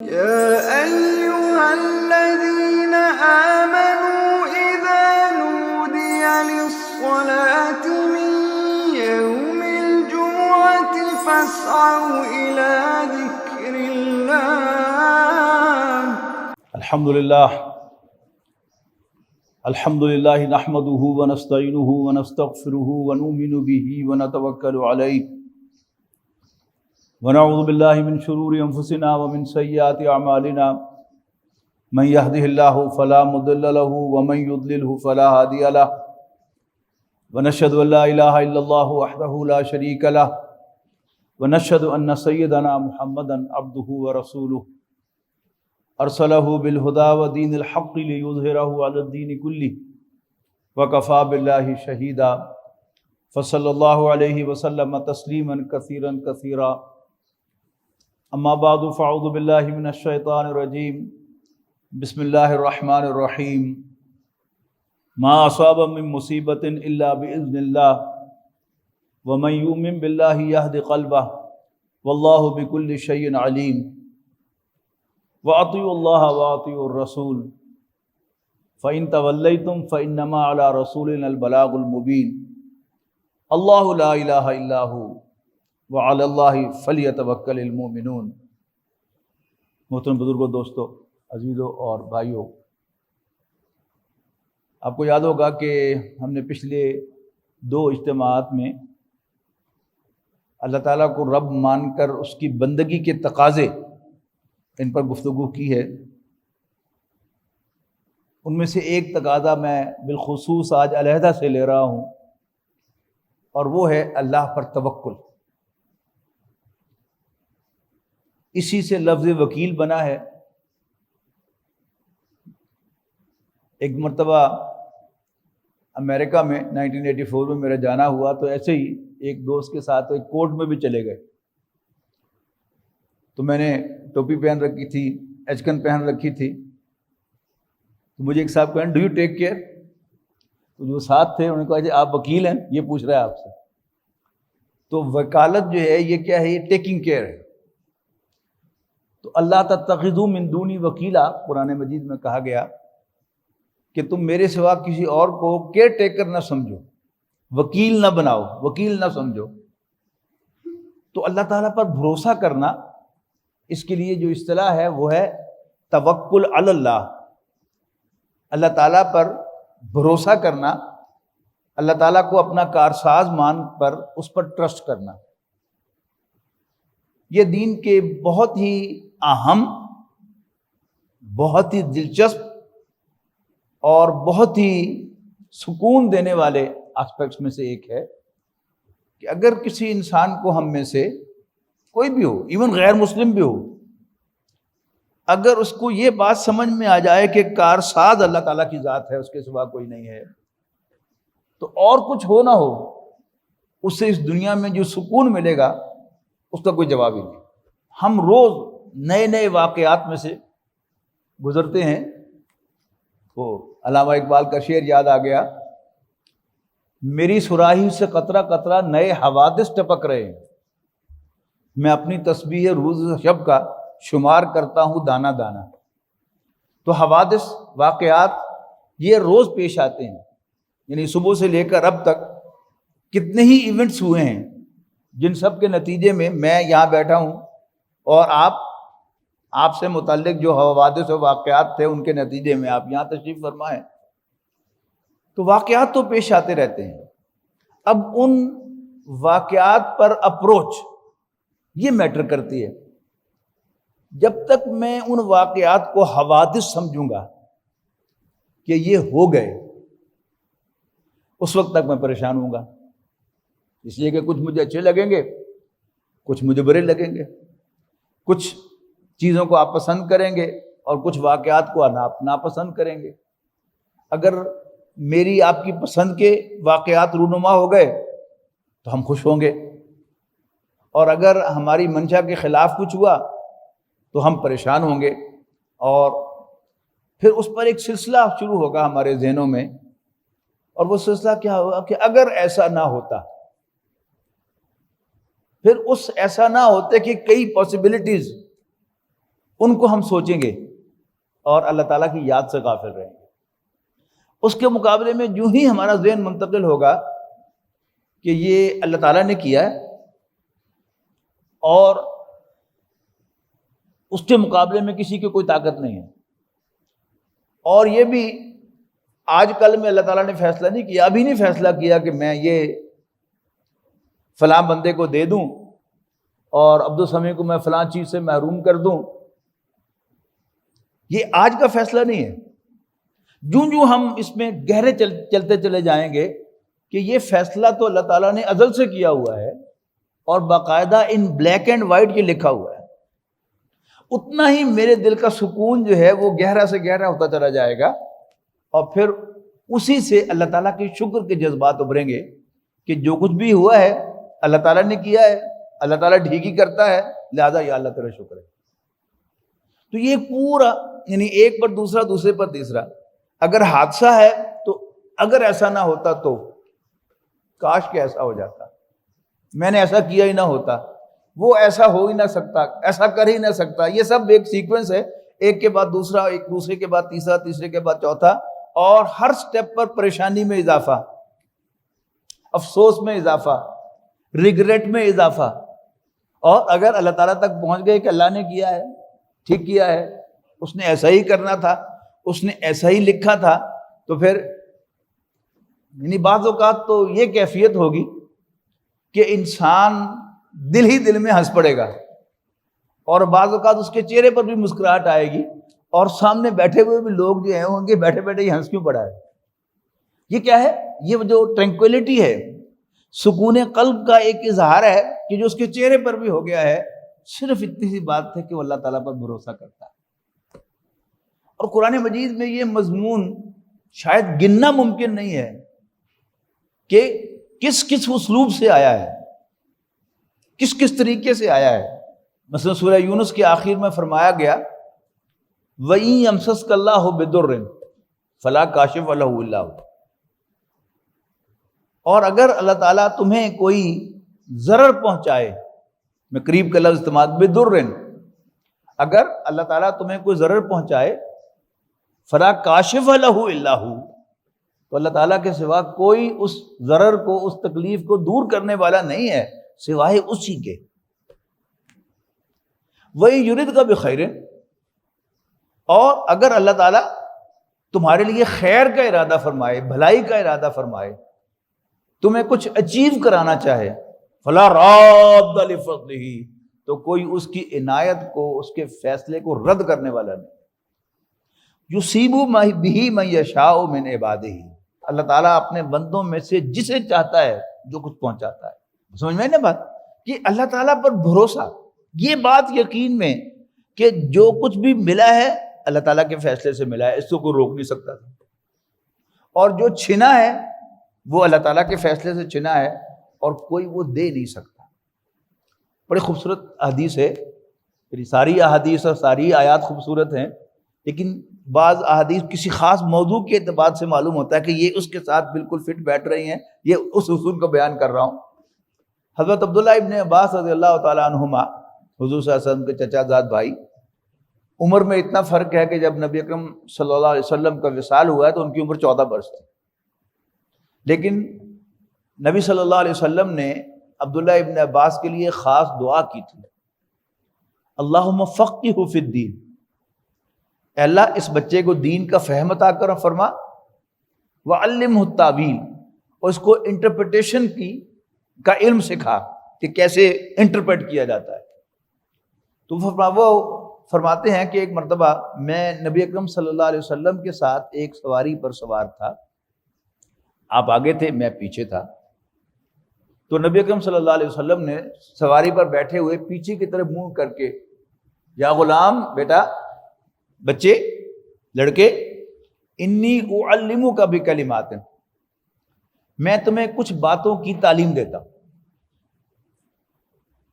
يا أيها الذين آمنوا إذا نودي للصلاة من يوم الجمعة فاسعوا إلى ذكر الله. الحمد لله نحمده ونستعينه ونستغفره ونؤمن به ونتوكل عليه ونعوذ بالله من شرور أنفسنا ومن سيئات أعمالنا من يهده الله فلا مضل له ومن يضلله فلا هادي له ونشهد أن لا إله إلا الله وحده لا شريك له ونشهد أن سيدنا محمدا عبده ورسوله ارسلہ بالہدی ودین الحق لیظہرہ علی الدین کلہ وکفی باللہ شہیدا فصلی اللہ علیہ وسلم تسلیما کثیرا کثیرا اما بعد فاعوذ باللہ من الشیطان الرجیم بسم اللہ الرحمن الرحیم ما اصاب من مصیبت الا باذن اللہ ومن یؤمن باللہ یہد قلبہ واللہ بکل شیء علیم وَأَطِيعُوا اللَّهَ وَأَطِيعُوا الرَّسُولَ فَإِن تَوَلَّيْتُمْ فَإِنَّمَا عَلَى رَسُولِنَا الْبَلَاغُ الْمُبِينُ اللَّهُ لَا إِلَٰهَ إِلَّا هُوَ وَعَلَى اللَّهِ فَلْيَتَوَكَّلِ الْمُؤْمِنُونَ۔ محترم بزرگوں، دوستو، عزیزوں اور بھائیوں، آپ کو یاد ہوگا کہ ہم نے پچھلے 2 اجتماعات میں اللہ تعالیٰ کو رب مان کر اس کی بندگی کے تقاضے ان پر گفتگو کی ہے۔ ان میں سے ایک تقاضا میں بالخصوص آج علیحدہ سے لے رہا ہوں، اور وہ ہے اللہ پر توکل۔ اسی سے لفظ وکیل بنا ہے۔ ایک مرتبہ امریکہ میں 1984 میں میرا جانا ہوا، تو ایسے ہی ایک دوست کے ساتھ ایک کورٹ میں بھی چلے گئے، تو میں نے ٹوپی پہن رکھی تھی، ایچکن پہن رکھی تھی، تو مجھے ایک صاحب کہیں ڈو یو ٹیک کیئر؟ تو جو ساتھ تھے انہوں نے کہا جی آپ وکیل ہیں، یہ پوچھ رہا ہے آپ سے۔ تو وکالت جو ہے یہ کیا ہے؟ یہ ٹیکنگ کیئر ہے۔ تو اللہ تتخذوا من دونی وکیلا، قرآن مجید میں کہا گیا کہ تم میرے سوا کسی اور کو کیئر ٹیکر نہ سمجھو، وکیل نہ بناؤ، وکیل نہ سمجھو۔ تو اللہ تعالیٰ پر بھروسہ کرنا، اس کے لیے جو اصطلاح ہے وہ ہے توکل علی اللہ۔ اللہ تعالیٰ پر بھروسہ کرنا، اللہ تعالیٰ کو اپنا کارساز مان کر اس پر ٹرسٹ کرنا، یہ دین کے بہت ہی اہم، بہت ہی دلچسپ اور بہت ہی سکون دینے والے اسپیکٹس میں سے ایک ہے کہ اگر کسی انسان کو ہم میں سے کوئی بھی ہو، ایون غیر مسلم بھی ہو، اگر اس کو یہ بات سمجھ میں آ جائے کہ کارساز اللہ تعالیٰ کی ذات ہے، اس کے سوا کوئی نہیں ہے، تو اور کچھ ہو نہ ہو، اسے اس دنیا میں جو سکون ملے گا اس کا کوئی جواب ہی نہیں۔ ہم روز نئے نئے واقعات میں سے گزرتے ہیں۔ تو علامہ اقبال کا شعر یاد آ گیا، میری صراحی سے قطرہ قطرہ نئے حوادث ٹپک رہے ہیں، میں اپنی تسبیح روز شب کا شمار کرتا ہوں دانہ دانہ۔ تو حوادث، واقعات یہ روز پیش آتے ہیں، یعنی صبح سے لے کر اب تک کتنے ہی ایونٹس ہوئے ہیں جن سب کے نتیجے میں میں یہاں بیٹھا ہوں، اور آپ سے متعلق جو حوادث و واقعات تھے ان کے نتیجے میں آپ یہاں تشریف فرما ہیں۔ تو واقعات تو پیش آتے رہتے ہیں۔ اب ان واقعات پر اپروچ یہ میٹر کرتی ہے۔ جب تک میں ان واقعات کو حوادث سمجھوں گا کہ یہ ہو گئے، اس وقت تک میں پریشان ہوں گا، اس لیے کہ کچھ مجھے اچھے لگیں گے، کچھ مجھے برے لگیں گے، کچھ چیزوں کو آپ پسند کریں گے اور کچھ واقعات کو ناپسند کریں گے۔ اگر میری آپ کی پسند کے واقعات رونما ہو گئے تو ہم خوش ہوں گے، اور اگر ہماری منشا کے خلاف کچھ ہوا تو ہم پریشان ہوں گے، اور پھر اس پر ایک سلسلہ شروع ہوگا ہمارے ذہنوں میں، اور وہ سلسلہ کیا ہوگا کہ اگر ایسا نہ ہوتا، پھر اس ایسا نہ ہوتے کہ کئی پاسبلٹیز ان کو ہم سوچیں گے اور اللہ تعالیٰ کی یاد سے غافل رہیں گے۔ اس کے مقابلے میں جو ہی ہمارا ذہن منتقل ہوگا کہ یہ اللہ تعالیٰ نے کیا ہے اور اس کے مقابلے میں کسی کی کوئی طاقت نہیں ہے، اور یہ بھی آج کل میں اللہ تعالیٰ نے فیصلہ نہیں کیا، ابھی نہیں فیصلہ کیا کہ میں یہ فلاں بندے کو دے دوں اور عبدالسمیع کو میں فلاں چیز سے محروم کر دوں، یہ آج کا فیصلہ نہیں ہے۔ جو ہم اس میں گہرے چلتے چلے جائیں گے کہ یہ فیصلہ تو اللہ تعالیٰ نے ازل سے کیا ہوا ہے اور باقاعدہ ان بلیک اینڈ وائٹ یہ لکھا ہوا ہے، اتنا ہی میرے دل کا سکون جو ہے وہ گہرا سے گہرا ہوتا چلا جائے گا، اور پھر اسی سے اللہ تعالیٰ کے شکر کے جذبات ابھریں گے کہ جو کچھ بھی ہوا ہے اللہ تعالیٰ نے کیا ہے، اللہ تعالیٰ ٹھیک ہی کرتا ہے، لہذا یا اللہ تیرا شکر ہے۔ تو یہ پورا یعنی ایک پر دوسرا، دوسرے پر تیسرا، اگر حادثہ ہے تو اگر ایسا نہ ہوتا تو کاش کہ ایسا ہو جاتا، میں نے ایسا کیا ہی نہ ہوتا، وہ ایسا ہو ہی نہ سکتا، ایسا کر ہی نہ سکتا۔ یہ سب ایک سیکوینس ہے، ایک کے بعد دوسرا، ایک دوسرے کے بعد تیسرا، تیسرے کے بعد چوتھا، اور ہر سٹیپ پر پریشانی میں اضافہ، افسوس میں اضافہ، ریگریٹ میں اضافہ۔ اور اگر اللہ تعالیٰ تک پہنچ گئے کہ اللہ نے کیا ہے، ٹھیک کیا ہے، اس نے ایسا ہی کرنا تھا، اس نے ایسا ہی لکھا تھا، تو پھر یعنی بعض اوقات تو یہ کیفیت ہوگی کہ انسان دل ہی دل میں ہنس پڑے گا، اور بعض اوقات اس کے چہرے پر بھی مسکراہٹ آئے گی، اور سامنے بیٹھے ہوئے بھی لوگ جو ہیں ہوں گے بیٹھے بیٹھے یہ ہنس کیوں پڑا ہے۔ یہ کیا ہے؟ یہ جو ٹرینکویلٹی ہے، سکون قلب کا ایک اظہار ہے کہ جو اس کے چہرے پر بھی ہو گیا ہے، صرف اتنی سی بات ہے کہ وہ اللہ تعالیٰ پر بھروسہ کرتا ہے۔ اور قرآن مجید میں یہ مضمون شاید گننا ممکن نہیں ہے کہ کس کس اسلوب سے آیا ہے، کس کس طریقے سے آیا ہے۔ مثلا سورہ یونس کے آخر میں فرمایا گیا وَإِن يَمْسَسْكَ اللَّهُ بِضُرٍّ فَلَا كَاشِفَ لَهُ إِلَّا هُوَ، اور اگر اللہ تعالیٰ تمہیں کوئی ضرر پہنچائے، میں قریب کا لفظ استعمال بِضُرٍّ، اگر اللہ تعالیٰ تمہیں کوئی ضرر پہنچائے فَلَا كَاشِفَ لَهُ إِلَّا هُوَ، تو اللہ تعالیٰ کے سوا کوئی اس ضرر کو، اس تکلیف کو دور کرنے والا نہیں ہے سوائے اسی کے۔ وَإِن يُرِدْكَ بِخَيْرٍ، اور اگر اللہ تعالیٰ تمہارے لیے خیر کا ارادہ فرمائے، بھلائی کا ارادہ فرمائے، تمہیں کچھ اچیو کرانا چاہے، فَلَا رَادَّ لِفَضْلِهِ، تو کوئی اس کی عنایت کو، اس کے فیصلے کو رد کرنے والا نہیں۔ یُصِیبُ بِهِ مَن یَشَاءُ مِنْ عِبَادِهِ، اللہ تعالیٰ اپنے بندوں میں سے جسے چاہتا ہے جو کچھ پہنچاتا ہے۔ سمجھ میں نا بات کہ اللہ تعالیٰ پر بھروسہ، یہ بات یقین میں کہ جو کچھ بھی ملا ہے اللہ تعالیٰ کے فیصلے سے ملا ہے، اس کو کوئی روک نہیں سکتا تھا، اور جو چھنا ہے وہ اللہ تعالیٰ کے فیصلے سے چھنا ہے اور کوئی وہ دے نہیں سکتا۔ بڑی خوبصورت حدیث ہے، ساری احادیث اور ساری آیات خوبصورت ہیں، لیکن بعض احادیث کسی خاص موضوع کے اعتبار سے معلوم ہوتا ہے کہ یہ اس کے ساتھ بالکل فٹ بیٹھ رہی ہیں، یہ اس اصول کو بیان کر رہا ہوں۔ حضرت عبداللہ ابن عباس رضی اللہ تعالیٰ عنہما، حضور صلی اللہ علیہ وسلم کے چچا زاد بھائی، عمر میں اتنا فرق ہے کہ جب نبی اکرم صلی اللہ علیہ وسلم کا وصال ہوا ہے تو ان کی عمر 14 برس تھی، لیکن نبی صلی اللہ علیہ وسلم نے عبداللہ ابن عباس کے لیے خاص دعا کی تھی، اللہم فقہہ فی الدین، اے اللہ اس بچے کو دین کا فہم عطا کر فرما، وعلمہ التاویل، اور اس کو انٹرپریٹیشن کا علم سکھا کہ کیسے انٹرپریٹ کیا جاتا ہے۔ تو وہ فرماتے ہیں کہ ایک مرتبہ میں نبی اکرم صلی اللہ علیہ وسلم کے ساتھ ایک سواری پر سوار تھا، آپ آگے تھے میں پیچھے تھا، تو نبی اکرم صلی اللہ علیہ وسلم نے سواری پر بیٹھے ہوئے پیچھے کی طرف منہ کر کے، یا غلام، بیٹا، بچے، لڑکے، انی اعلمک بکلمات، میں تمہیں کچھ باتوں کی تعلیم دیتا ہوں،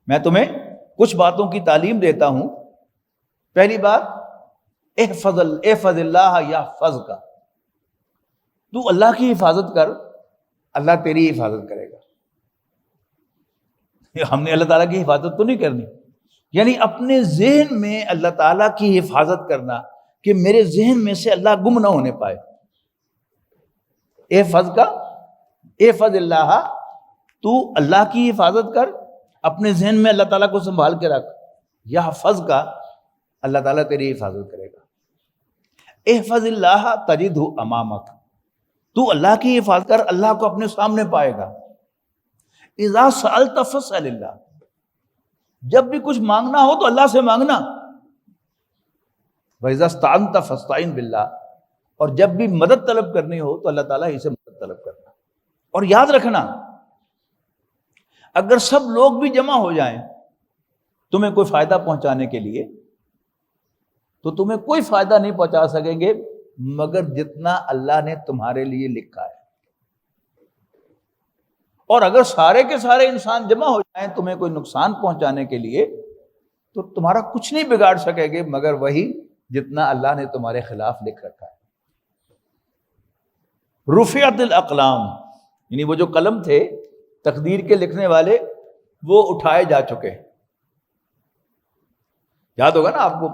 میں تمہیں کچھ باتوں کی تعلیم دیتا ہوں۔ پہلی بات، احفظ اللہ یحفظک، تو اللہ کی حفاظت کر، اللہ تیری حفاظت کرے گا۔ ہم نے اللہ تعالیٰ کی حفاظت تو نہیں کرنی، یعنی اپنے ذہن میں اللہ تعالیٰ کی حفاظت کرنا کہ میرے ذہن میں سے اللہ گم نہ ہونے پائے. احفظ اللہ، تو اللہ کی حفاظت کر، اپنے ذہن میں اللہ تعالیٰ کو سنبھال کے رکھ. یحفظ کا اللہ تعالیٰ تیری حفاظت کرے گا. احفظ اللہ تجدہ امامک، تو اللہ کی حفاظت کر، اللہ کو اپنے سامنے پائے گا. اذا سألت فاسأل اللہ، جب بھی کچھ مانگنا ہو تو اللہ سے مانگنا. وَإِذَا اسْتَعَنْتَ فَاسْتَعِنْ بِاللَّهِ، اور جب بھی مدد طلب کرنی ہو تو اللہ تعالیٰ ہی سے مدد طلب کرنا. اور یاد رکھنا، اگر سب لوگ بھی جمع ہو جائیں تمہیں کوئی فائدہ پہنچانے کے لیے، تو تمہیں کوئی فائدہ نہیں پہنچا سکیں گے مگر جتنا اللہ نے تمہارے لیے لکھا ہے. اور اگر سارے کے سارے انسان جمع ہو جائیں تمہیں کوئی نقصان پہنچانے کے لیے، تو تمہارا کچھ نہیں بگاڑ سکے گے مگر وہی جتنا اللہ نے تمہارے خلاف لکھ رکھا ہے. رفعت الاقلام، یعنی وہ جو قلم تھے تقدیر کے لکھنے والے، وہ اٹھائے جا چکے. یاد ہوگا نا آپ کو،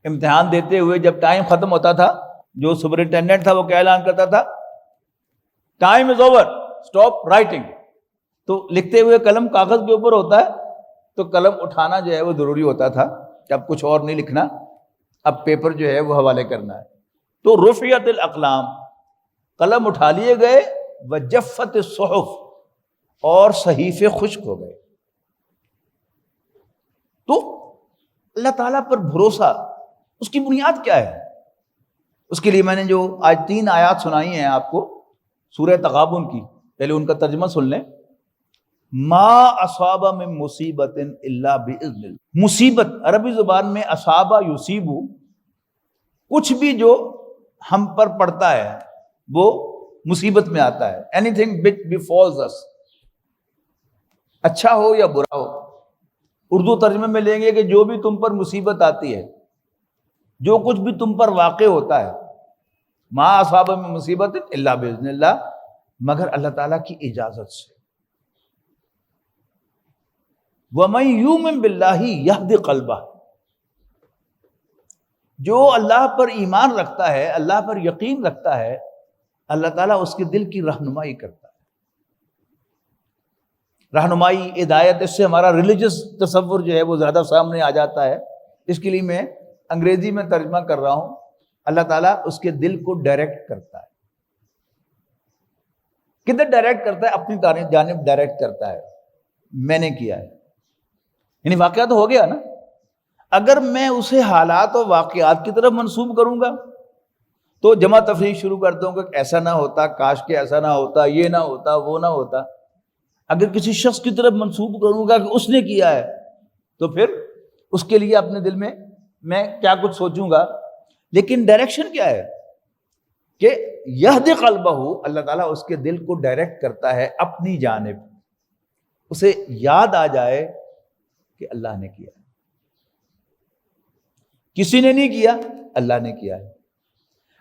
امتحان دیتے ہوئے جب ٹائم ختم ہوتا تھا، جو سپرنٹینڈنٹ تھا وہ کیا اعلان کرتا تھا؟ Time is over, stop writing. تو لکھتے ہوئے قلم کاغذ کے اوپر ہوتا ہے، تو قلم اٹھانا جو ہے وہ ضروری ہوتا تھا کہ اب کچھ اور نہیں لکھنا، اب پیپر جو ہے وہ حوالے کرنا ہے. تو رفعت الاقلام، قلم اٹھا لیے گئے. وجفت الصحف، اور صحیفے خشک ہو گئے. تو اللہ تعالیٰ پر بھروسہ، اس کی بنیاد کیا ہے؟ اس کے لیے میں نے جو آج 3 آیات سنائی ہیں آپ کو سورہ تغابن کی، پہلے ان کا ترجمہ سن لیں. ما اصاب من مصیبت الا باذن اللہ. مصیبت عربی زبان میں اصابہ یصیب، کچھ بھی جو ہم پر پڑتا ہے وہ مصیبت میں آتا ہے. Any thing which befalls us، اچھا ہو یا برا ہو. اردو ترجمے میں لیں گے کہ جو بھی تم پر مصیبت آتی ہے، جو کچھ بھی تم پر واقع ہوتا ہے، ما اصاب من مصیبت الا باذن اللہ، مگر اللہ تعالیٰ کی اجازت سے. وَمَن يُؤْمِن بِاللَّهِ يَهْدِ قَلْبَهُ، جو اللہ پر ایمان رکھتا ہے، اللہ پر یقین رکھتا ہے، اللہ تعالیٰ اس کے دل کی رہنمائی کرتا ہے. رہنمائی، ہدایت، اس سے ہمارا ریلیجس تصور جو ہے وہ زیادہ سامنے آ جاتا ہے. اس کے لیے میں انگریزی میں ترجمہ کر رہا ہوں. اللہ تعالیٰ اس کے دل کو ڈائریکٹ کرتا ہے. کدھر ڈائریکٹ کرتا ہے؟ اپنی جانب ڈائریکٹ کرتا ہے. میں نے کیا ہے، یعنی واقعہ تو ہو گیا نا. اگر میں اسے حالات و واقعات کی طرف منسوب کروں گا تو جمع تفریق شروع کر دوں گا کہ ایسا نہ ہوتا، کاش کہ ایسا نہ ہوتا، یہ نہ ہوتا، وہ نہ ہوتا. اگر کسی شخص کی طرف منسوب کروں گا کہ اس نے کیا ہے، تو پھر اس کے لیے اپنے دل میں کیا کچھ سوچوں گا. لیکن ڈائریکشن کیا ہے کہ یہد قلبہ، اللہ تعالیٰ اس کے دل کو ڈائریکٹ کرتا ہے اپنی جانب. اسے یاد آ جائے کہ اللہ نے کیا، کسی نے نہیں کیا، اللہ نے کیا ہے.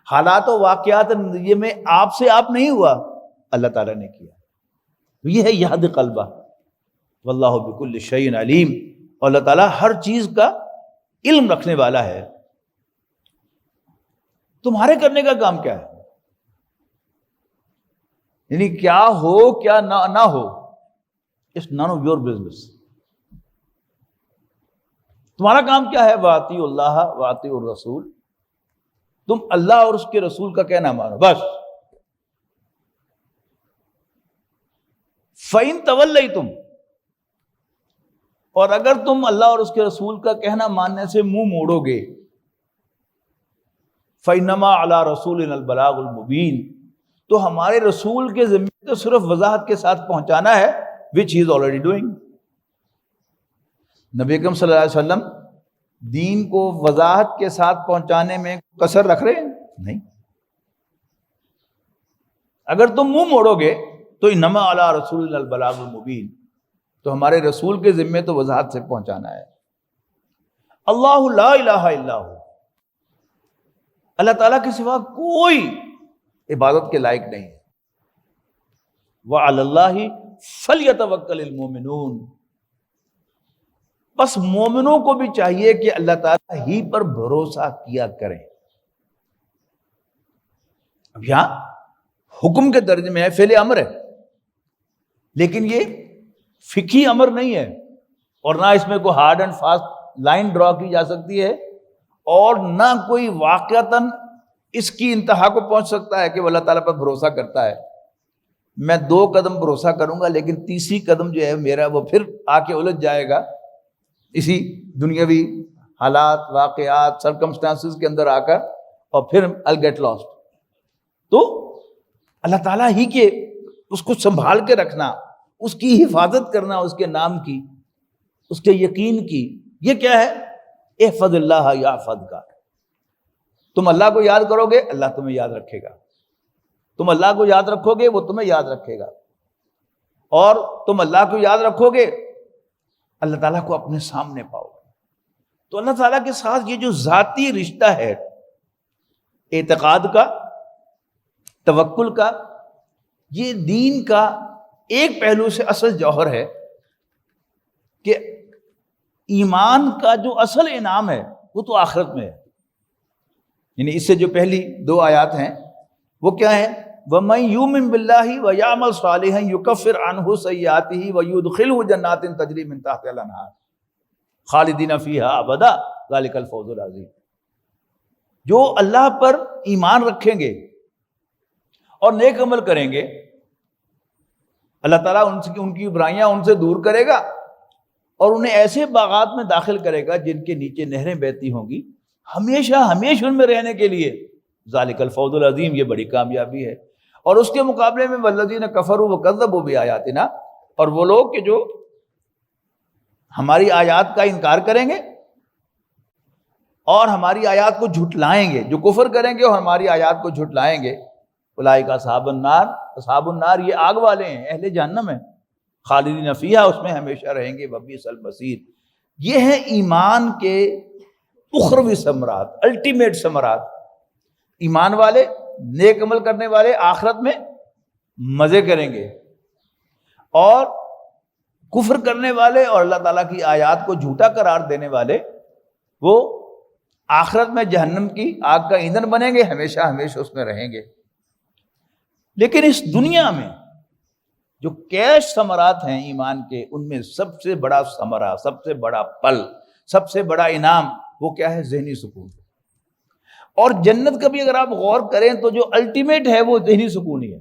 حالات و واقعات یہ میں آپ سے آپ نہیں ہوا، اللہ تعالیٰ نے کیا. یہ ہے یہد قلبہ. واللہ بکل شیء علیم، اور اللہ تعالیٰ ہر چیز کا علم رکھنے والا ہے. تمہارے کرنے کا کام کیا ہے؟ یعنی کیا ہو کیا نہ ہو، it's none of your business. تمہارا کام کیا ہے؟ وَأَطِیعُوا اللَّهَ وَأَطِیعُوا الرَّسُولَ، تم اللہ اور اس کے رسول کا کہنا مانو بس. فَإِن تَوَلَّيْتُمْ، اور اگر تم اللہ اور اس کے رسول کا کہنا ماننے سے منہ موڑو گے، فَإِنَّمَا عَلَىٰ رَسُولِنَا الْبَلَاغُ الْمُبِينُ، تو ہمارے رسول کے ذمہ تو صرف وضاحت کے ساتھ پہنچانا ہے، which he is already doing. نبی اکرم صلی اللہ علیہ وسلم دین کو وضاحت کے ساتھ پہنچانے میں کسر رکھ رہے ہیں؟ نہیں. اگر تم منہ موڑو گے تو انما علی رسولنا البلاغ المبین، تو ہمارے رسول کے ذمے تو وضاحت سے پہنچانا ہے. اللہ لا الہ الا ہو، اللہ تعالیٰ کے سوا کوئی عبادت کے لائق نہیں ہے. وعلی اللہ فلیتوکل المؤمنون، بس مومنوں کو بھی چاہیے کہ اللہ تعالیٰ ہی پر بھروسہ کیا کریں. اب یہاں حکم کے درجے میں ہے، فعل امر ہے، لیکن یہ فقہی امر نہیں ہے، اور نہ اس میں کوئی hard and fast line draw کی جا سکتی ہے، اور نہ کوئی واقعتاً اس کی انتہا کو پہنچ سکتا ہے کہ وہ اللہ تعالیٰ پر بھروسہ کرتا ہے. میں 2 قدم بھروسہ کروں گا لیکن تیسری قدم جو ہے میرا وہ پھر آ کے الجھ جائے گا اسی دنیاوی حالات، واقعات، سرکمسٹانسز کے اندر آ کر، اور پھر I'll get lost. تو اللہ تعالیٰ ہی کے اس کو سنبھال کے رکھنا، اس کی حفاظت کرنا، اس کے نام کی، اس کے یقین کی، یہ کیا ہے؟ احفظ اللہ یحفظک. تم اللہ کو یاد کرو گے، اللہ تمہیں یاد رکھے گا. تم اللہ کو یاد رکھو گے، وہ تمہیں یاد رکھے گا. اور تم اللہ کو یاد رکھو گے، اللہ تعالیٰ کو اپنے سامنے پاؤ گے. تو اللہ تعالیٰ کے ساتھ یہ جو ذاتی رشتہ ہے اعتقاد کا، توکل کا، یہ دین کا ایک پہلو سے اصل جوہر ہے کہ ایمان کا جو اصل انعام ہے وہ تو آخرت میں ہے. یعنی اس سے جو پہلی 2 آیات ہیں وہ کیا ہیں؟ وَمَن يُؤْمِن بِاللَّهِ وَيَعْمَلْ صَالِحًا يُكَفِّرْ عَنْهُ سَيِّئَاتِهِ وَيُدْخِلْهُ جَنَّاتٍ تَجْرِي مِن تَحْتِهَا الْأَنْهَارُ خَالِدِينَ فِيهَا أَبَدًا ذَلِكَ الْفَوْزُ الْعَظِيمُ. جو اللہ پر ایمان رکھیں گے اور نیک عمل کریں گے، اللہ تعالیٰ ان کی برائیاں ان سے دور کرے گا اور انہیں ایسے باغات میں داخل کرے گا جن کے نیچے نہریں بہتی ہوں گی، ہمیشہ ہمیشہ ان میں رہنے کے لیے. ذالک الفوز العظیم، یہ بڑی کامیابی ہے. اور اس کے مقابلے میں والذین کفروا وکذبوا بآیاتنا، اور وہ لوگ کہ جو ہماری آیات کا انکار کریں گے اور ہماری آیات کو جھٹلائیں گے، جو کفر کریں گے اور ہماری آیات کو جھٹلائیں گے، اولئک اصحاب النار، اصحاب النار یہ آگ والے ہیں، اہل جہنم ہیں، خالدین فیہا اس میں ہمیشہ رہیں گے، وبئس المصیر. یہ ہیں ایمان کے اخروی ثمرات، الٹیمیٹ ثمرات. ایمان والے، نیک عمل کرنے والے آخرت میں مزے کریں گے، اور کفر کرنے والے اور اللہ تعالیٰ کی آیات کو جھوٹا قرار دینے والے وہ آخرت میں جہنم کی آگ کا ایندھن بنیں گے، ہمیشہ ہمیشہ اس میں رہیں گے. لیکن اس دنیا میں جو کیش ثمرات ہیں ایمان کے، ان میں سب سے بڑا ثمرہ، سب سے بڑا پل، سب سے بڑا انعام وہ کیا ہے؟ ذہنی سکون. اور جنت کا بھی اگر آپ غور کریں تو جو الٹیمیٹ ہے وہ ذہنی سکون ہی ہے.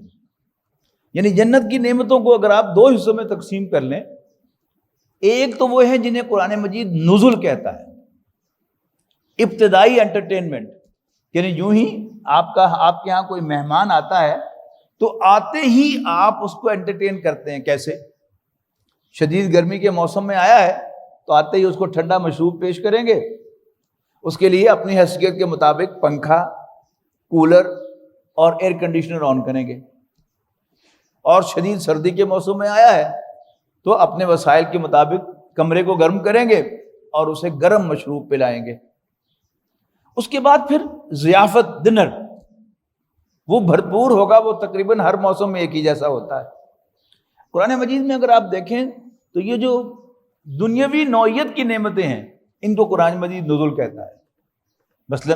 یعنی جنت کی نعمتوں کو اگر آپ 2 حصوں میں تقسیم کر لیں، ایک تو وہ ہیں جنہیں قرآن مجید نزل کہتا ہے، ابتدائی انٹرٹینمنٹ. یعنی یوں ہی آپ کے ہاں کوئی مہمان آتا ہے تو آتے ہی آپ اس کو انٹرٹین کرتے ہیں. کیسے؟ شدید گرمی کے موسم میں آیا ہے تو آتے ہی اس کو ٹھنڈا مشروب پیش کریں گے، اس کے لیے اپنی حیثیت کے مطابق پنکھا، کولر اور ایئر کنڈیشنر آن کریں گے. اور شدید سردی کے موسم میں آیا ہے تو اپنے وسائل کے مطابق کمرے کو گرم کریں گے اور اسے گرم مشروب پلائیں گے. اس کے بعد پھر ضیافت، ڈنر، وہ بھرپور ہوگا، وہ تقریباً ہر موسم میں ایک ہی جیسا ہوتا ہے. قرآن مجید میں اگر آپ دیکھیں تو یہ جو دنیاوی نوعیت کی نعمتیں ہیں ان کو قرآن مجید نزول کہتا ہے. مثلا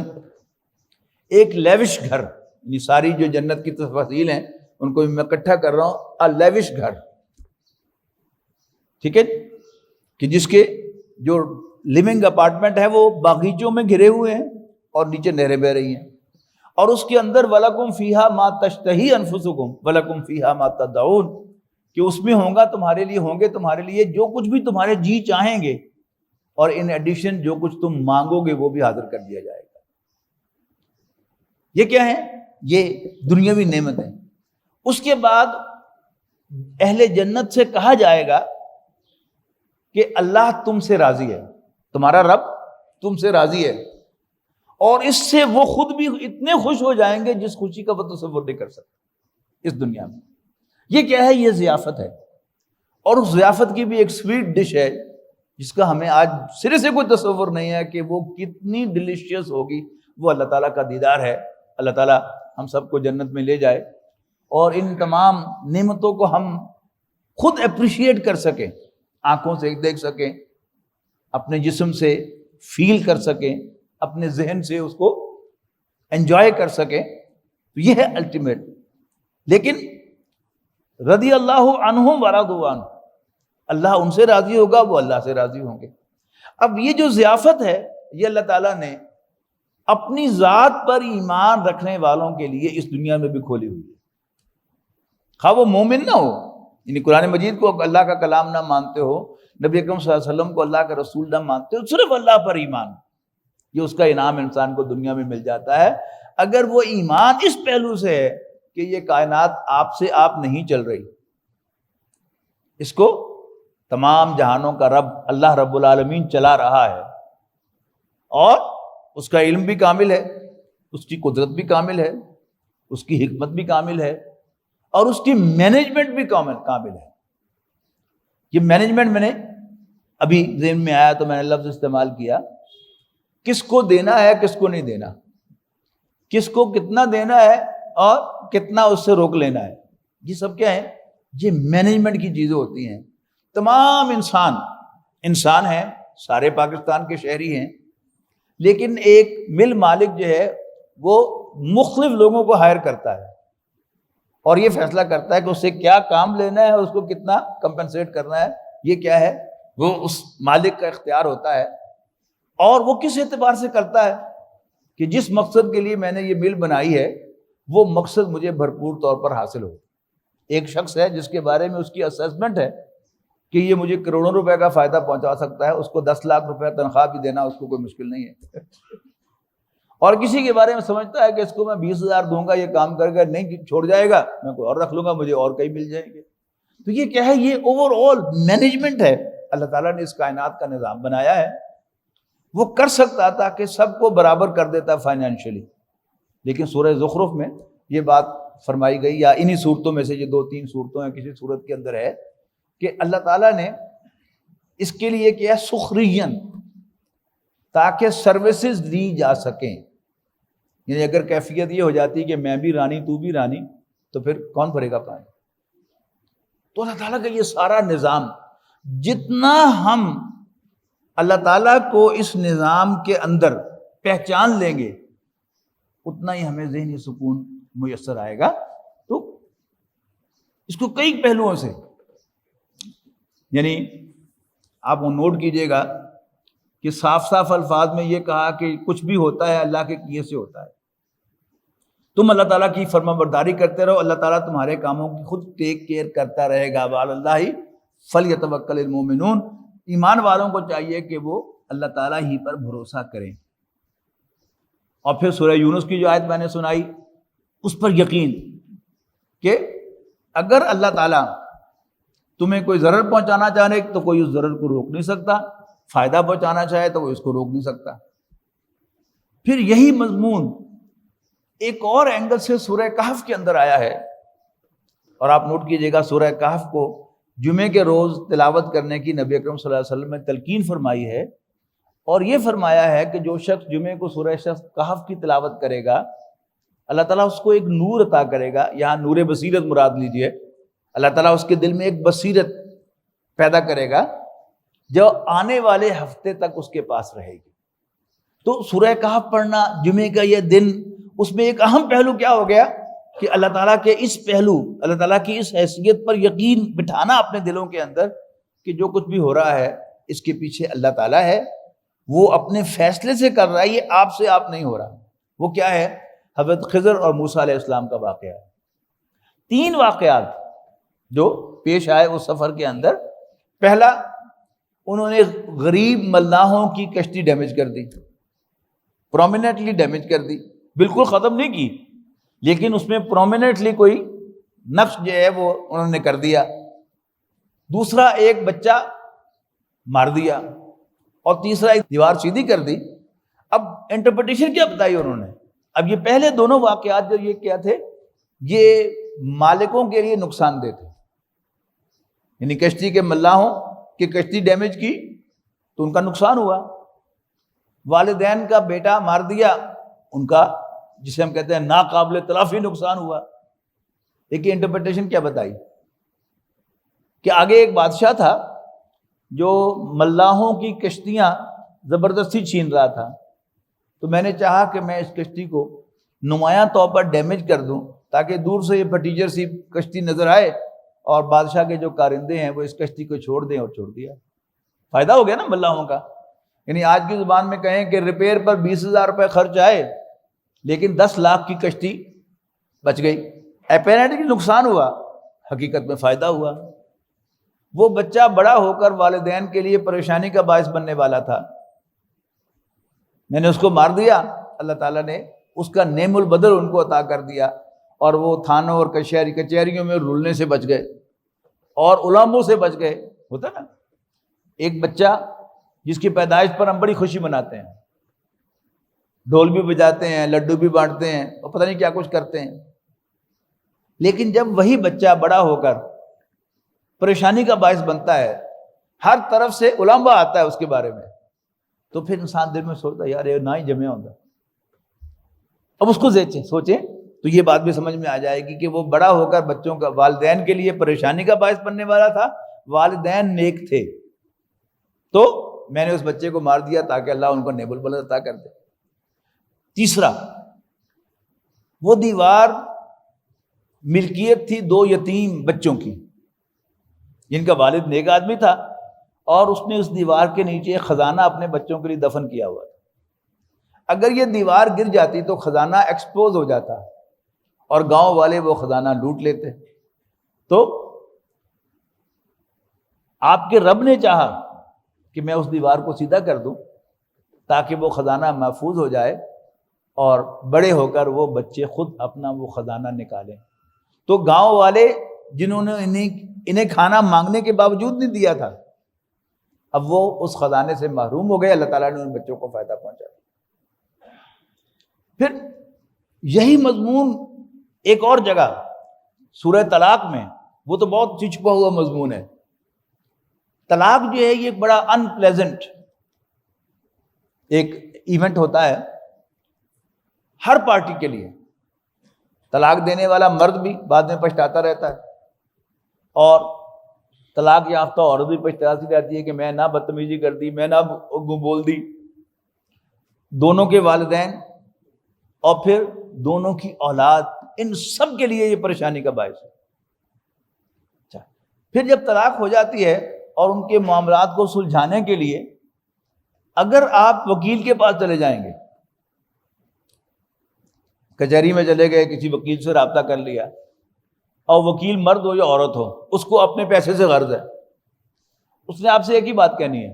ایک لیوش گھر، یعنی ساری جو جنت کی تفاصیل ہیں ان کو میں اکٹھا کر رہا ہوں. لیوش گھر، ٹھیک ہے، کہ جس کے جو لیونگ اپارٹمنٹ ہے وہ باغیچوں میں گھرے ہوئے ہیں اور نیچے نہریں بہ رہی ہیں، اور اس کے اندر وَلَكُمْ فِيهَا مَا تَشْتَهِي أَنفُسُكُمْ وَلَكُمْ فِيهَا مَا تَدَّعُونَ، کہ اس میں ہوں گے تمہارے لیے جو کچھ بھی تمہارے جی چاہیں گے، اور ان ایڈیشن جو کچھ تم مانگو گے وہ بھی حاضر کر دیا جائے گا. یہ کیا ہے؟ یہ دنیاوی نعمت ہے. اس کے بعد اہل جنت سے کہا جائے گا کہ اللہ تم سے راضی ہے، تمہارا رب تم سے راضی ہے، اور اس سے وہ خود بھی اتنے خوش ہو جائیں گے جس خوشی کا وہ تصور نہیں کر سکتے اس دنیا میں. یہ کیا ہے؟ یہ ضیافت ہے. اور اس ضیافت کی بھی ایک سویٹ ڈش ہے جس کا ہمیں آج سرے سے کوئی تصور نہیں ہے کہ وہ کتنی ڈیلیشیس ہوگی. وہ اللہ تعالیٰ کا دیدار ہے. اللہ تعالیٰ ہم سب کو جنت میں لے جائے اور ان تمام نعمتوں کو ہم خود اپریشیٹ کر سکیں، آنکھوں سے دیکھ سکیں، اپنے جسم سے فیل کر سکیں، اپنے ذہن سے اس کو انجوائے کر سکیں، تو یہ ہے الٹیمیٹ۔ لیکن رضی اللہ عنہم ورضوا عنہ، اللہ ان سے راضی ہوگا، وہ اللہ سے راضی ہوں گے۔ اب یہ جو ضیافت ہے یہ اللہ تعالیٰ نے اپنی ذات پر ایمان رکھنے والوں کے لیے اس دنیا میں بھی کھولی ہوئی ہے، خواہ وہ مومن نہ ہو، یعنی قرآن مجید کو اللہ کا کلام نہ مانتے ہو، نبی اکرم صلی اللہ علیہ وسلم کو اللہ کا رسول نہ مانتے ہو، صرف اللہ پر ایمان، یہ اس کا انعام انسان کو دنیا میں مل جاتا ہے اگر وہ ایمان اس پہلو سے ہے کہ یہ کائنات آپ سے آپ نہیں چل رہی، اس کو تمام جہانوں کا رب اللہ رب العالمین چلا رہا ہے، اور اس کا علم بھی کامل ہے، اس کی قدرت بھی کامل ہے، اس کی حکمت بھی کامل ہے، اور اس کی مینجمنٹ بھی کامل ہے۔ یہ مینجمنٹ میں نے ابھی ذہن میں آیا تو میں نے لفظ استعمال کیا، کس کو دینا ہے کس کو نہیں دینا، کس کو کتنا دینا ہے اور کتنا اس سے روک لینا ہے، یہ سب کیا ہے؟ یہ مینجمنٹ کی چیزیں ہوتی ہیں۔ تمام انسان ہیں، سارے پاکستان کے شہری ہیں، لیکن ایک مل مالک جو ہے وہ مختلف لوگوں کو ہائر کرتا ہے اور یہ فیصلہ کرتا ہے کہ اس سے کیا کام لینا ہے، اس کو کتنا کمپنسیٹ کرنا ہے، یہ کیا ہے؟ وہ اس مالک کا اختیار ہوتا ہے، اور وہ کس اعتبار سے کرتا ہے کہ جس مقصد کے لیے میں نے یہ مل بنائی ہے وہ مقصد مجھے بھرپور طور پر حاصل ہو۔ ایک شخص ہے جس کے بارے میں اس کی اسیسمنٹ ہے کہ یہ مجھے کروڑوں روپے کا فائدہ پہنچا سکتا ہے، اس کو 10 لاکھ روپے تنخواہ بھی دینا اس کو کوئی مشکل نہیں ہے۔ اور کسی کے بارے میں سمجھتا ہے کہ اس کو میں 20,000 دوں گا، یہ کام کرے گا، نہیں چھوڑ جائے گا، میں کوئی اور رکھ لوں گا، مجھے اور کئی مل جائیں گے۔ تو یہ کیا ہے؟ یہ اوور آل مینجمنٹ ہے۔ اللہ تعالیٰ نے اس کائنات کا نظام بنایا ہے، وہ کر سکتا تھا کہ سب کو برابر کر دیتا فائنینشلی، لیکن سورہ زخرف میں یہ بات فرمائی گئی، یا انہی صورتوں میں سے یہ 2-3 صورتوں ہیں، کسی صورت کے اندر ہے کہ اللہ تعالیٰ نے اس کے لیے کیا ہے؟ سخرین، تاکہ سروسز لی جا سکیں۔ یعنی اگر کیفیت یہ ہو جاتی کہ میں بھی رانی تو بھی رانی، تو پھر کون بھرے گا پانی؟ تو اللہ تعالیٰ کا یہ سارا نظام، جتنا ہم اللہ تعالیٰ کو اس نظام کے اندر پہچان لیں گے اتنا ہی ہمیں ذہنی سکون میسر آئے گا۔ تو اس کو کئی پہلوؤں سے، یعنی آپ وہ نوٹ کیجئے گا کہ صاف صاف الفاظ میں یہ کہا کہ کچھ بھی ہوتا ہے اللہ کے کیے سے ہوتا ہے، تم اللہ تعالیٰ کی فرما برداری کرتے رہو، اللہ تعالیٰ تمہارے کاموں کی خود ٹیک کیئر کرتا رہے گا۔ وعلی اللہ فلیتوکل المؤمنون، ایمان والوں کو چاہیے کہ وہ اللہ تعالیٰ ہی پر بھروسہ کریں۔ اور پھر سورہ یونس کی جو آیت میں نے سنائی اس پر یقین کہ اگر اللہ تعالیٰ تمہیں کوئی ضرر پہنچانا چاہے تو کوئی اس ضرر کو روک نہیں سکتا، فائدہ پہنچانا چاہے تو وہ اس کو روک نہیں سکتا۔ پھر یہی مضمون ایک اور اینگل سے سورہ کہف کے اندر آیا ہے، اور آپ نوٹ کیجئے گا سورہ کہف کو جمعے کے روز تلاوت کرنے کی نبی اکرم صلی اللہ علیہ وسلم نے تلقین فرمائی ہے، اور یہ فرمایا ہے کہ جو شخص جمعے کو سورہ کہف کی تلاوت کرے گا اللہ تعالیٰ اس کو ایک نور عطا کرے گا۔ یہاں نور بصیرت مراد لیجئے، اللہ تعالیٰ اس کے دل میں ایک بصیرت پیدا کرے گا جو آنے والے ہفتے تک اس کے پاس رہے گی۔ تو سورہ کہف پڑھنا، جمعے کا یہ دن، اس میں ایک اہم پہلو کیا ہو گیا کہ اللہ تعالیٰ کے اس پہلو، اللہ تعالیٰ کی اس حیثیت پر یقین بٹھانا اپنے دلوں کے اندر کہ جو کچھ بھی ہو رہا ہے اس کے پیچھے اللہ تعالیٰ ہے، وہ اپنے فیصلے سے کر رہا ہے، یہ آپ سے آپ نہیں ہو رہا۔ وہ کیا ہے؟ حضرت خضر اور موسیٰ علیہ السلام کا واقعہ ہے۔ 3 واقعات جو پیش آئے اس سفر کے اندر۔ پہلا، انہوں نے غریب ملاحوں کی کشتی ڈیمیج کر دی، پرومیننٹلی ڈیمیج کر دی، بالکل ختم نہیں کی لیکن اس میں پرومیننٹلی کوئی نقش جو ہے وہ انہوں نے کر دیا۔ دوسرا، ایک بچہ مار دیا، اور تیسرا ایک دیوار سیدھی کر دی۔ اب انٹرپریٹیشن کیا بتائی انہوں نے؟ اب یہ پہلے دونوں واقعات جو یہ کیا تھے، یہ مالکوں کے لیے نقصان دہ تھے، یعنی کشتی کے ملاحوں کی کشتی ڈیمیج کی تو ان کا نقصان ہوا، والدین کا بیٹا مار دیا، ان کا جسے ہم کہتے ہیں ناقابل تلافی نقصان ہوا۔ لیکن انٹرپریٹیشن کیا بتائی کہ آگے ایک بادشاہ تھا، جو ملاحوں کی کشتیاں زبردستی چھین رہا تھا، تو میں نے چاہا کہ میں اس کشتی کو نمایاں طور پر ڈیمیج کر دوں تاکہ دور سے یہ پٹیجر سی کشتی نظر آئے اور بادشاہ کے جو کارندے ہیں وہ اس کشتی کو چھوڑ دیں، اور چھوڑ دیا۔ فائدہ ہو گیا نا ملاحوں کا۔ یعنی آج کی زبان میں کہیں کہ ریپیئر پر 20,000 روپے خرچ آئے لیکن 10 لاکھ کی کشتی بچ گئی۔ اپیرنٹلی نقصان ہوا، حقیقت میں فائدہ ہوا۔ وہ بچہ بڑا ہو کر والدین کے لیے پریشانی کا باعث بننے والا تھا، میں نے اس کو مار دیا، اللہ تعالیٰ نے اس کا نعم البدل ان کو عطا کر دیا، اور وہ تھانوں اور کچہریوں میں رولنے سے بچ گئے اور علماء سے بچ گئے۔ ہوتا نا ایک بچہ جس کی پیدائش پر ہم بڑی خوشی مناتے ہیں، ڈھول بھی بجاتے ہیں، لڈو بھی بانٹتے ہیں اور پتہ نہیں کیا کچھ کرتے ہیں، لیکن جب وہی بچہ بڑا ہو کر پریشانی کا باعث بنتا ہے، ہر طرف سے علماء آتا ہے اس کے بارے میں، تو پھر انسان دل میں سوچتا ہے یار یہ نہ ہی جمع ہوتا۔ اب اس کو سوچیں تو یہ بات بھی سمجھ میں آ جائے گی کہ وہ بڑا ہو کر بچوں کا والدین کے لیے پریشانی کا باعث بننے والا تھا، والدین نیک تھے، تو میں نے اس بچے کو مار دیا تاکہ اللہ ان کو نعم البلد عطا کر دے۔ تیسرا، وہ دیوار ملکیت تھی 2 یتیم بچوں کی جن کا والد نیک آدمی تھا، اور اس نے اس دیوار کے نیچے ایک خزانہ اپنے بچوں کے لیے دفن کیا ہوا تھا۔ اگر یہ دیوار گر جاتی تو خزانہ ایکسپوز ہو جاتا اور گاؤں والے وہ خزانہ لوٹ لیتے۔ تو آپ کے رب نے چاہا کہ میں اس دیوار کو سیدھا کر دوں تاکہ وہ خزانہ محفوظ ہو جائے اور بڑے ہو کر وہ بچے خود اپنا وہ خزانہ نکالیں۔ تو گاؤں والے جنہوں نے انہیں کھانا مانگنے کے باوجود نہیں دیا تھا، اب وہ اس خزانے سے محروم ہو گئے، اللہ تعالیٰ نے ان بچوں کو فائدہ پہنچا۔ پھر یہی مضمون ایک اور جگہ سورہ طلاق میں، وہ تو بہت چھپا ہوا مضمون ہے۔ طلاق جو ہے یہ ایک بڑا ان پلیزنٹ ایک ایونٹ ہوتا ہے ہر پارٹی کے لیے۔ طلاق دینے والا مرد بھی بعد میں پچھتاتا رہتا ہے، اور طلاق یافتہ عورت بھی پچھتاتی رہتی ہے کہ میں نہ بدتمیزی کر دی، میں نہ بول دی۔ دونوں کے والدین اور پھر دونوں کی اولاد، ان سب کے لیے یہ پریشانی کا باعث ہے۔ اچھا، پھر جب طلاق ہو جاتی ہے اور ان کے معاملات کو سلجھانے کے لیے اگر آپ وکیل کے پاس چلے جائیں گے، کچہری میں چلے گئے، کسی وکیل سے رابطہ کر لیا، اور وکیل مرد ہو یا عورت ہو، اس کو اپنے پیسے سے غرض ہے، اس نے آپ سے ایک ہی بات کہنی ہے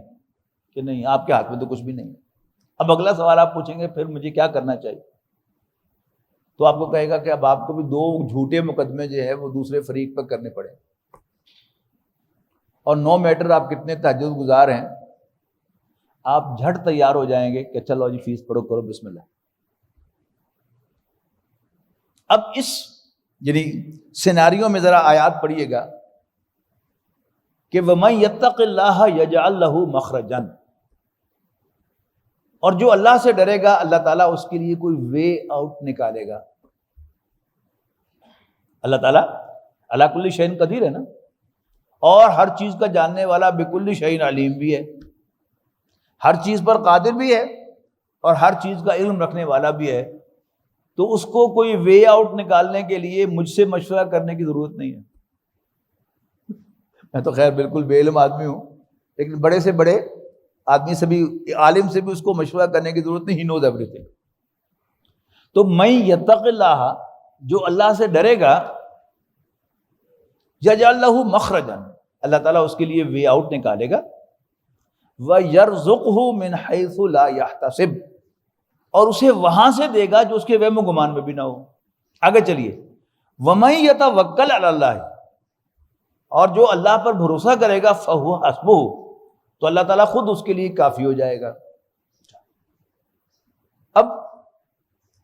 کہ نہیں آپ کے ہاتھ میں تو کچھ بھی نہیں ہے۔ اب اگلا سوال آپ پوچھیں گے پھر مجھے کیا کرنا چاہیے، تو آپ کو کہے گا کہ اب آپ کو بھی 2 جھوٹے مقدمے جو ہے وہ دوسرے فریق پر کرنے پڑے، اور نو میٹر آپ کتنے تہجد گزار ہیں، آپ جھٹ تیار ہو جائیں گے کہ چلو جی فیس پڑھو، کرو بسم اللہ۔ اب اس یعنی سیناریو میں ذرا آیات پڑھیے گا کہ وَمَن يَتَّقِ اللَّهَ يَجْعَلْ لَهُ مَخْرَجًا، اور جو اللہ سے ڈرے گا اللہ تعالیٰ اس کے لیے کوئی وے آؤٹ نکالے گا۔ اللہ تعالیٰ علی کل شیء قدیر ہے نا، اور ہر چیز کا جاننے والا بکل شیء علیم بھی ہے، ہر چیز پر قادر بھی ہے اور ہر چیز کا علم رکھنے والا بھی ہے، تو اس کو کوئی وے آؤٹ نکالنے کے لیے مجھ سے مشورہ کرنے کی ضرورت نہیں ہے۔ میں تو خیر بالکل بے علم آدمی ہوں، لیکن بڑے سے بڑے آدمی سے بھی، عالم سے بھی اس کو مشورہ کرنے کی ضرورت نہیں، ہی نوز ایوری تھنگ۔ تو من یتق اللہ، جو اللہ سے ڈرے گا، یجعل لہ مخرجا، اللہ تعالیٰ اس کے لیے وے آؤٹ نکالے گا، وَيَرْزُقْهُ مِنْ حَيْثُ لَا يَحْتَسِبْ، اور اسے وہاں سے دے گا جو اس کے وہم و گمان میں بھی نہ ہو۔ آگے چلیے، وَمَن يَتَوَکَّلْ عَلَى اللَّهِ، اور جو اللہ پر بھروسہ کرے گا فَهُوَ حَسْبُهُ، تو اللہ تعالیٰ خود اس کے لیے کافی ہو جائے گا۔ اب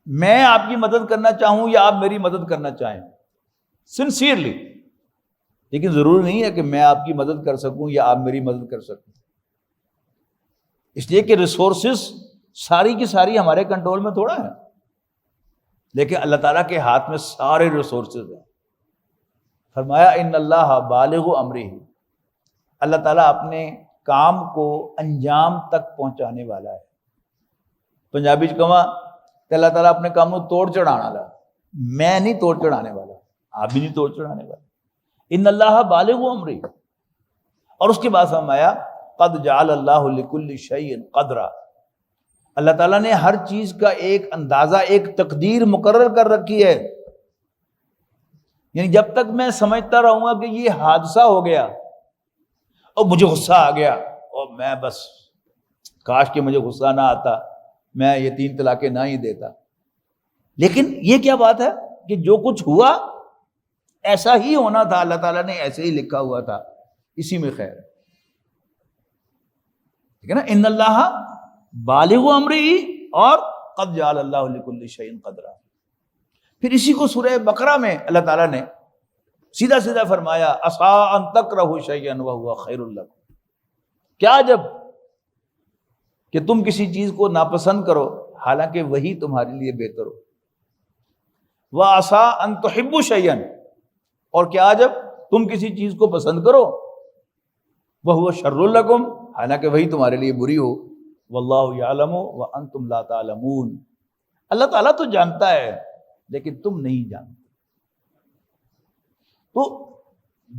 میں آپ کی مدد کرنا چاہوں یا آپ میری مدد کرنا چاہیں سنسیئرلی، لیکن ضروری نہیں ہے کہ میں آپ کی مدد کر سکوں یا آپ میری مدد کر سکوں، اس لیے کہ ریسورسز ساری کی ساری ہمارے کنٹرول میں تھوڑا ہے، لیکن اللہ تعالیٰ کے ہاتھ میں سارے ریسورسز ہیں۔ فرمایا ان اللہ بالغ امرہ، اللہ تعالیٰ اپنے کام کو انجام تک پہنچانے والا ہے۔ پنجابی چ کہاں کہ اللہ تعالیٰ اپنے کام کو توڑ چڑھانا والا، میں نہیں توڑ چڑھانے والا، آپ بھی نہیں توڑ چڑھانے والا۔ ان اللہ بالغ امری، اور اس کے بعد فرمایا قد جعل اللہ لکل شیء قدرا، اللہ تعالیٰ نے ہر چیز کا ایک اندازہ، ایک تقدیر مقرر کر رکھی ہے۔ یعنی جب تک میں سمجھتا رہوں گا کہ یہ حادثہ ہو گیا اور مجھے غصہ آ گیا اور میں بس کاش کہ مجھے غصہ نہ آتا، میں یہ 3 طلاقیں نہ ہی دیتا، لیکن یہ کیا بات ہے کہ جو کچھ ہوا ایسا ہی ہونا تھا، اللہ تعالیٰ نے ایسے ہی لکھا ہوا تھا، اسی میں خیر ہے، ٹھیک ہے نا۔ ان اللہ بالغ امری اور قد جعل اللہ لکل شیء قدرا۔ پھر اسی کو سورہ بقرہ میں اللہ تعالیٰ نے سیدھا سیدھا فرمایا عسیٰ ان تکرہوا شیئا وہو خیر لکم، کیا جب کہ تم کسی چیز کو ناپسند کرو حالانکہ وہی تمہارے لیے بہتر ہو، وعسیٰ ان تحبوا شیئا، اور کیا جب تم کسی چیز کو پسند کرو وہو شر لکم، حالانکہ وہی تمہارے لیے بری ہو، واللہ یعلم وانتم لا تعلمون، اللہ تعالیٰ تو جانتا ہے لیکن تم نہیں جانتے۔ تو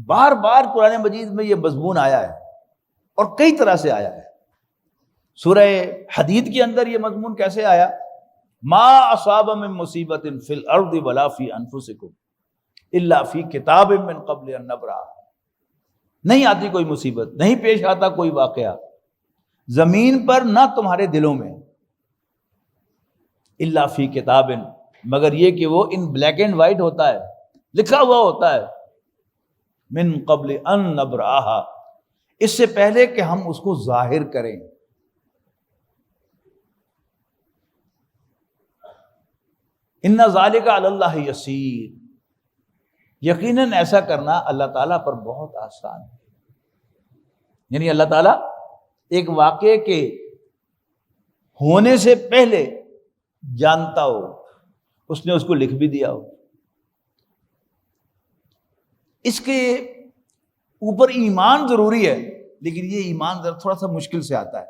بار بار قرآن مجید میں یہ مضمون آیا ہے اور کئی طرح سے آیا ہے۔ سورہ حدید کے اندر یہ مضمون کیسے آیا؟ ما اصاب من مصیبت فی الارض ولا فی انفسکم الا فی کتاب من قبل ان نبرأ، نہیں آتی کوئی مصیبت، نہیں پیش آتا کوئی واقعہ زمین پر نہ تمہارے دلوں میں، الا فی کتاب، مگر یہ کہ وہ ان بلیک اینڈ وائٹ ہوتا ہے، لکھا ہوا ہوتا ہے، من قبل ان نبرأہا، اس سے پہلے کہ ہم اس کو ظاہر کریں۔ ان ذالک علی اللہ یسیر، یقیناً ایسا کرنا اللہ تعالیٰ پر بہت آسان ہے۔ یعنی اللہ تعالیٰ ایک واقعے کے ہونے سے پہلے جانتا ہو، اس نے اس کو لکھ بھی دیا ہو۔ اس کے اوپر ایمان ضروری ہے، لیکن یہ ایمان تھوڑا سا مشکل سے آتا ہے۔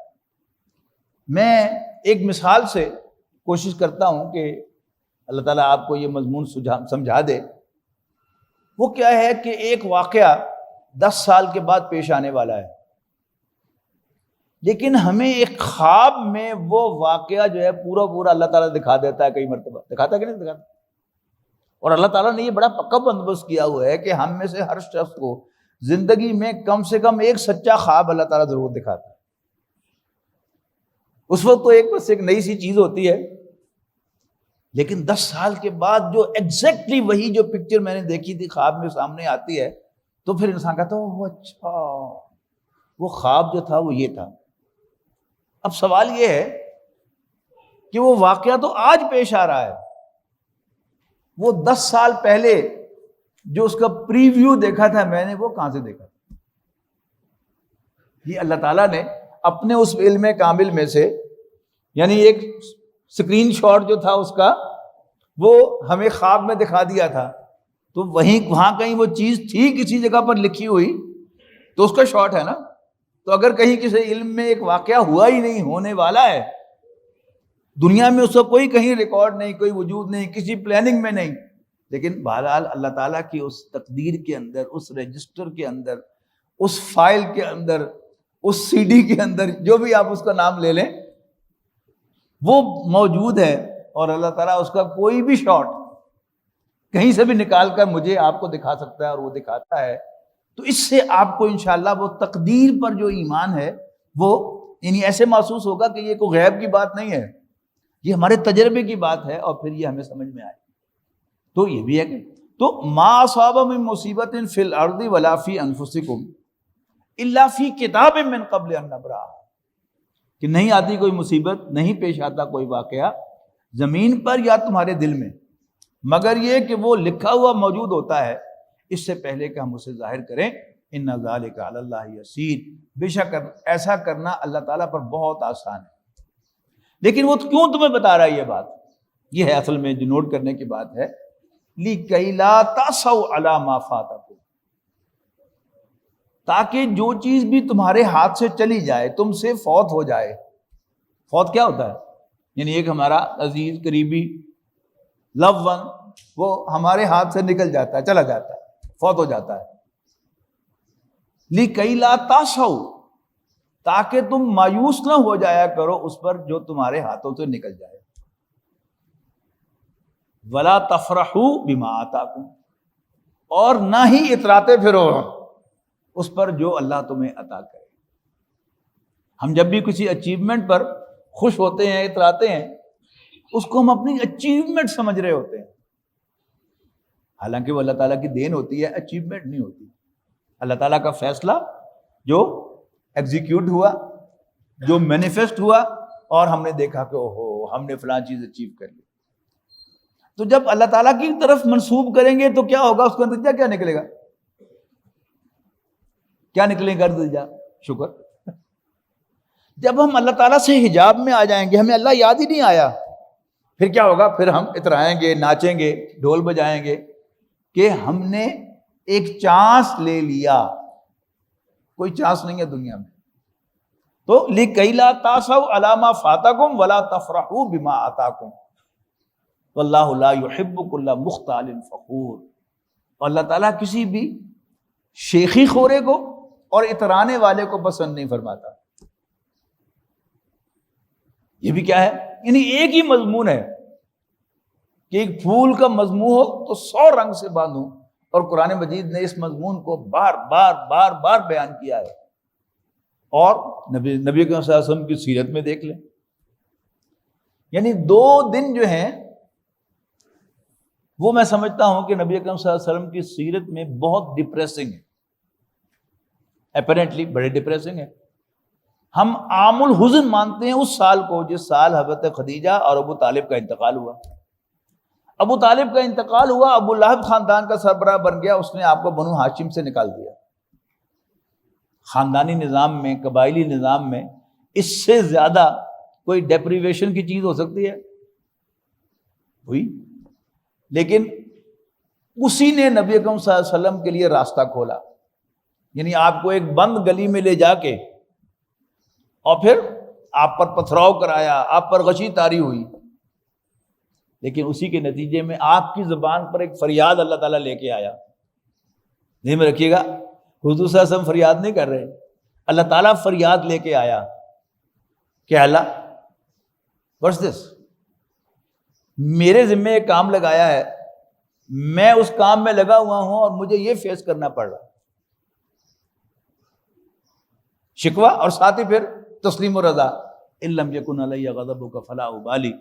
میں ایک مثال سے کوشش کرتا ہوں کہ اللہ تعالیٰ آپ کو یہ مضمون سمجھا دے۔ وہ کیا ہے کہ ایک واقعہ 10 سال کے بعد پیش آنے والا ہے، لیکن ہمیں ایک خواب میں وہ واقعہ جو ہے پورا اللہ تعالیٰ دکھا دیتا ہے، کئی مرتبہ دکھاتا ہے کہ نہیں دکھاتا؟ اور اللہ تعالیٰ نے یہ بڑا پکا بندوبست کیا ہوا ہے کہ ہم میں سے ہر شخص کو زندگی میں کم سے کم ایک سچا خواب اللہ تعالیٰ ضرور دکھاتا ہے۔ اس وقت تو بس ایک نئی سی چیز ہوتی ہے، لیکن 10 سال کے بعد جو ایگزیکٹلی وہی جو پکچر میں نے دیکھی تھی خواب میں سامنے آتی ہے، تو پھر انسان کہتا ہے وہ اچھا، وہ خواب جو تھا وہ یہ تھا۔ اب سوال یہ ہے کہ وہ واقعہ تو آج پیش آ رہا ہے، وہ 10 سال پہلے جو اس کا پریویو دیکھا تھا میں نے، وہ کہاں سے دیکھا تھا؟ یہ اللہ تعالیٰ نے اپنے اس علم کامل میں سے، یعنی ایک سکرین شاٹ جو تھا اس کا، وہ ہمیں خواب میں دکھا دیا تھا، تو وہاں کہیں وہ چیز تھی کسی جگہ پر لکھی ہوئی تو اس کا شاٹ ہے نا۔ تو اگر کہیں کسی علم میں ایک واقعہ ہوا ہی نہیں، ہونے والا ہے، دنیا میں اس کا کوئی کہیں ریکارڈ نہیں، کوئی وجود نہیں، کسی پلاننگ میں نہیں، لیکن بہرحال اللہ تعالیٰ کی اس تقدیر کے اندر، اس رجسٹر کے اندر، اس فائل کے اندر، اس سی ڈی کے اندر، جو بھی آپ اس کا نام لے لیں، وہ موجود ہے، اور اللہ تعالیٰ اس کا کوئی بھی شاٹ کہیں سے بھی نکال کر مجھے آپ کو دکھا سکتا ہے، اور وہ دکھاتا ہے۔ تو اس سے آپ کو انشاءاللہ وہ تقدیر پر جو ایمان ہے وہ یعنی ایسے محسوس ہوگا کہ یہ کوئی غیب کی بات نہیں ہے، یہ ہمارے تجربے کی بات ہے، اور پھر یہ ہمیں سمجھ میں آئے۔ تو یہ بھی ہے کہ تو ما اصاب من مصیبت فی الارض ولا فی انفسکم الا فی کتاب من قبل ان نبرأ، کہ نہیں آتی کوئی مصیبت، نہیں پیش آتا کوئی واقعہ زمین پر یا تمہارے دل میں، مگر یہ کہ وہ لکھا ہوا موجود ہوتا ہے اس سے پہلے کہ ہم اسے ظاہر کریں۔ ان ذالک علی اللہ یسیر، بے شک ایسا کرنا اللہ تعالیٰ پر بہت آسان ہے۔ لیکن وہ کیوں تمہیں بتا رہا ہے یہ بات؟ یہ ہے اصل میں جو نوٹ کرنے کی بات ہے، لِكَيْ لَا تَأْسَوْا عَلَىٰ مَا فَاتَكُمْ، تاکہ جو چیز بھی تمہارے ہاتھ سے چلی جائے، تم سے فوت ہو جائے. فوت کیا ہوتا ہے؟ یعنی ایک ہمارا عزیز قریبی لو ون وہ ہمارے ہاتھ سے نکل جاتا ہے، چلا جاتا ہے، فوت ہو جاتا ہے. لِكَيْ لَا تَأْسَوْا، تاکہ تم مایوس نہ ہو جایا کرو اس پر جو تمہارے ہاتھوں سے نکل جائے. وَلَا تَفْرَحُوا بِمَا آتَاكُمْ، اور نہ ہی اتراتے پھرو اس پر جو اللہ تمہیں عطا کرے. ہم جب بھی کسی اچیومنٹ پر خوش ہوتے ہیں، اتراتے ہیں، اس کو ہم اپنی اچیومنٹ سمجھ رہے ہوتے ہیں، حالانکہ وہ اللہ تعالیٰ کی دین ہوتی ہے، اچیومنٹ نہیں ہوتی. اللہ تعالیٰ کا فیصلہ جو ایگزیکیوٹ ہوا، جو مینیفیسٹ ہوا، اور ہم نے دیکھا کہ اوہو ہم نے فلاں چیز اچیو کر لی. تو جب اللہ تعالیٰ کی طرف منسوب کریں گے تو کیا ہوگا؟ اس کا نتیجہ کیا نکلے گا؟ کیا نکلے گا نتیجہ؟ شکر. جب ہم اللہ تعالیٰ سے حجاب میں آ جائیں گے، ہمیں اللہ یاد ہی نہیں آیا، پھر کیا ہوگا؟ پھر ہم اترائیں گے، ناچیں گے، ڈھول بجائیں گے کہ ہم نے ایک چانس لے لیا. کوئی چانس نہیں ہے دنیا میں. تو لِكَيْ لَا تَأْسَوْا عَلَىٰ مَا فَاتَكُمْ وَلَا تَفْرَحُوا بِمَا آتَاكُمْ وَاللَّهُ لَا يُحِبُّ كُلَّ مُخْتَالٍ فَخُورٍ. اور اللہ تعالیٰ کسی بھی شیخی خورے کو اور اترانے والے کو پسند نہیں فرماتا. یہ بھی کیا ہے؟ یعنی ایک ہی مضمون ہے کہ ایک پھول کا مضمون ہو تو 100 رنگ سے باندھوں، اور قرآن مجید نے اس مضمون کو بار بار بیان کیا ہے. اور نبی کریم صلی اللہ علیہ وسلم کی سیرت میں دیکھ لیں، یعنی 2 دن جو ہیں وہ میں سمجھتا ہوں کہ نبی کریم صلی اللہ علیہ وسلم کی سیرت میں بہت ڈپریسنگ ہے، اپیرنٹلی بڑے ڈپریسنگ ہے. ہم عام الحزن مانتے ہیں اس سال کو جس سال حضرت خدیجہ اور ابو طالب کا انتقال ہوا. ابو طالب کا انتقال ہوا، ابو لہب خاندان کا سربراہ بن گیا، اس نے آپ کو بنو ہاشم سے نکال دیا. خاندانی نظام میں، قبائلی نظام میں اس سے زیادہ کوئی ڈیپریویشن کی چیز ہو سکتی ہے؟ ہوئی. لیکن اسی نے نبی اکرم صلی اللہ علیہ وسلم کے لیے راستہ کھولا. یعنی آپ کو ایک بند گلی میں لے جا کے اور پھر آپ پر پتھراؤ کرایا، آپ پر غشی طاری ہوئی، لیکن اسی کے نتیجے میں آپ کی زبان پر ایک فریاد اللہ تعالیٰ لے کے آیا. ذہن میں رکھیے گا، حضور صلی اللہ علیہ وسلم فریاد نہیں کر رہے، اللہ تعالیٰ فریاد لے کے آیا کہ اللہ what's this؟ میرے ذمہ ایک کام لگایا ہے، میں اس کام میں لگا ہوا ہوں اور مجھے یہ فیس کرنا پڑ رہا. شکوہ اور ساتھ ہی پھر تسلیم و رضا. ان لم یکن علی غضبک فلا ابالی،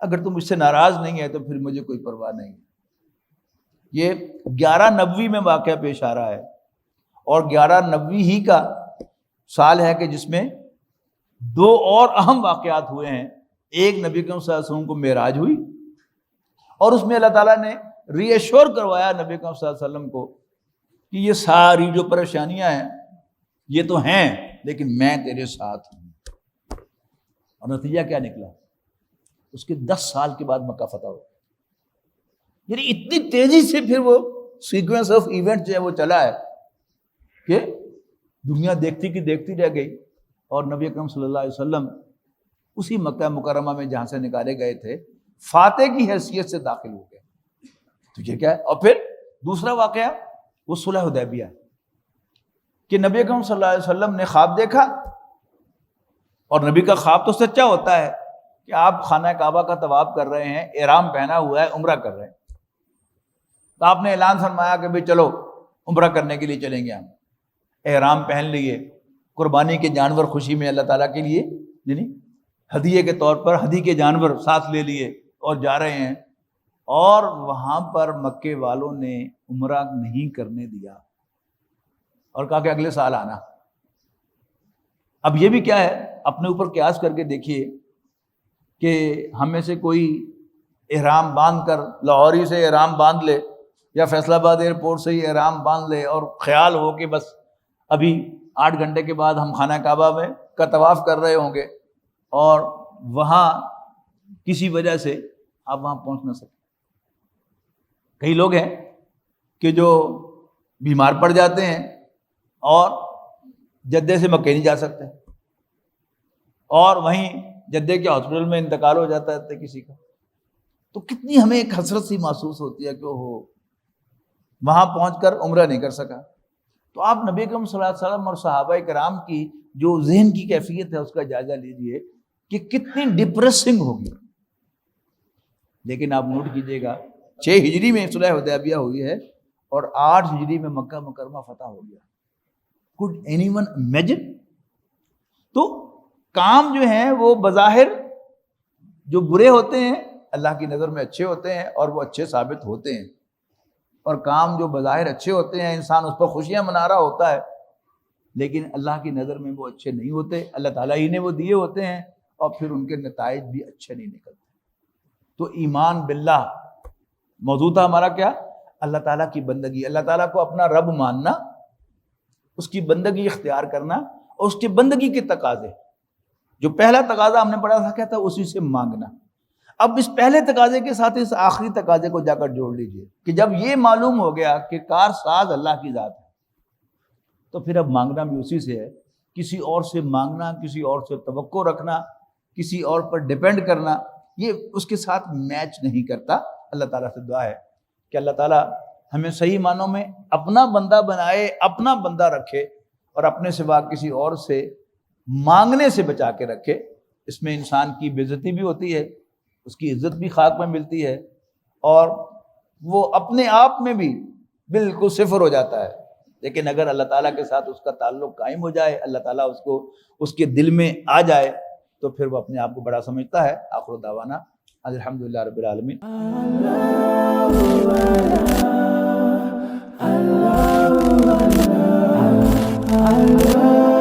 اگر تم اس سے ناراض نہیں ہے تو پھر مجھے کوئی پرواہ نہیں. یہ 11 نبوی میں واقعہ پیش آ رہا ہے، اور 11 نبوی ہی کا سال ہے کہ جس میں 2 اور اہم واقعات ہوئے ہیں. ایک نبی کریم صلی اللہ علیہ وسلم کو معراج ہوئی، اور اس میں اللہ تعالیٰ نے ری ایشور کروایا نبی کریم صلی اللہ علیہ وسلم کو کہ یہ ساری جو پریشانیاں ہیں یہ تو ہیں، لیکن میں تیرے ساتھ ہوں. اور نتیجہ کیا نکلا؟ اس کے 10 سال کے بعد مکہ فتح ہو. یعنی اتنی تیزی سے پھر وہ سیکوینس آف ایونٹ جو ہے وہ چلا ہے کہ دنیا دیکھتی کی دیکھتی رہ گئی، اور نبی اکرم صلی اللہ علیہ وسلم اسی مکہ مکرمہ میں جہاں سے نکالے گئے تھے فاتح کی حیثیت سے داخل ہو گئے. تو یہ کیا ہے؟ اور پھر دوسرا واقعہ وہ صلح حدیبیہ کہ نبی اکرم صلی اللہ علیہ وسلم نے خواب دیکھا، اور نبی کا خواب تو سچا ہوتا ہے کہ آپ خانہ کعبہ کا طواف کر رہے ہیں، احرام پہنا ہوا ہے، عمرہ کر رہے ہیں. تو آپ نے اعلان فرمایا کہ بھئی چلو عمرہ کرنے کے لیے چلیں گے. ہم احرام پہن لیے، قربانی کے جانور خوشی میں اللہ تعالیٰ کے لیے یعنی ہدیے کے طور پر ہدی کے جانور ساتھ لے لیے اور جا رہے ہیں. اور وہاں پر مکے والوں نے عمرہ نہیں کرنے دیا اور کہا کہ اگلے سال آنا. اب یہ بھی کیا ہے، اپنے اوپر قیاس کر کے دیکھیے کہ ہم میں سے کوئی احرام باندھ کر لاہوری سے احرام باندھ لے یا فیصل آباد ایئرپورٹ سے ہی احرام باندھ لے، اور خیال ہو کہ بس ابھی 8 گھنٹے کے بعد ہم خانہ کعبہ میں کا طواف کر رہے ہوں گے، اور وہاں کسی وجہ سے آپ وہاں پہنچ نہ سکیں. کئی لوگ ہیں کہ جو بیمار پڑ جاتے ہیں اور جدے سے مکے نہیں جا سکتے، اور وہیں جدے کے ہاسپٹل میں انتقال ہو جاتا ہے کسی کا، تو کتنی ہمیں ایک حسرت سی محسوس ہوتی ہے کہ وہ وہاں پہنچ کر عمرہ نہیں کر سکا۔ تو آپ نبی اکرم صلی اللہ علیہ وسلم اور صحابہ کرام کی جو ذہن کی کیفیت ہے اس کا جائزہ لیجئے کہ کتنی ڈپریسنگ ہوگی۔ لیکن آپ نوٹ کیجئے گا 6 ہجری میں صلح حدیبیہ ہوئی ہے اور 8 ہجری میں مکہ مکرمہ فتح ہو گیا۔ Could anyone imagine؟ تو کام جو ہیں وہ بظاہر جو برے ہوتے ہیں اللہ کی نظر میں اچھے ہوتے ہیں اور وہ اچھے ثابت ہوتے ہیں، اور کام جو بظاہر اچھے ہوتے ہیں انسان اس پر خوشیاں منا رہا ہوتا ہے لیکن اللہ کی نظر میں وہ اچھے نہیں ہوتے، اللہ تعالیٰ ہی نے وہ دیے ہوتے ہیں اور پھر ان کے نتائج بھی اچھے نہیں نکلتے۔ تو ایمان باللہ موضوع تھا ہمارا کیا؟ اللہ تعالیٰ کی بندگی، اللہ تعالیٰ کو اپنا رب ماننا، اس کی بندگی اختیار کرنا اور اس کی بندگی کے تقاضے۔ جو پہلا تقاضا ہم نے پڑھا تھا کیا تھا؟ اسی سے مانگنا۔ اب اس پہلے تقاضے کے ساتھ اس آخری تقاضے کو جا کر جوڑ لیجئے کہ جب یہ معلوم ہو گیا کہ کار ساز اللہ کی ذات ہے تو پھر اب مانگنا بھی اسی سے ہے۔ کسی اور سے مانگنا، کسی اور سے توقع رکھنا، کسی اور پر ڈیپینڈ کرنا، یہ اس کے ساتھ میچ نہیں کرتا۔ اللہ تعالیٰ سے دعا ہے کہ اللہ تعالیٰ ہمیں صحیح معنوں میں اپنا بندہ بنائے، اپنا بندہ رکھے اور اپنے سوا کسی اور سے مانگنے سے بچا کے رکھے۔ اس میں انسان کی بے عزتی بھی ہوتی ہے، اس کی عزت بھی خاک میں ملتی ہے اور وہ اپنے آپ میں بھی بالکل صفر ہو جاتا ہے۔ لیکن اگر اللہ تعالیٰ کے ساتھ اس کا تعلق قائم ہو جائے، اللہ تعالیٰ اس کو اس کے دل میں آ جائے تو پھر وہ اپنے آپ کو بڑا سمجھتا ہے۔ آخر دعوانا الحمدللہ رب العالمین۔ اللہ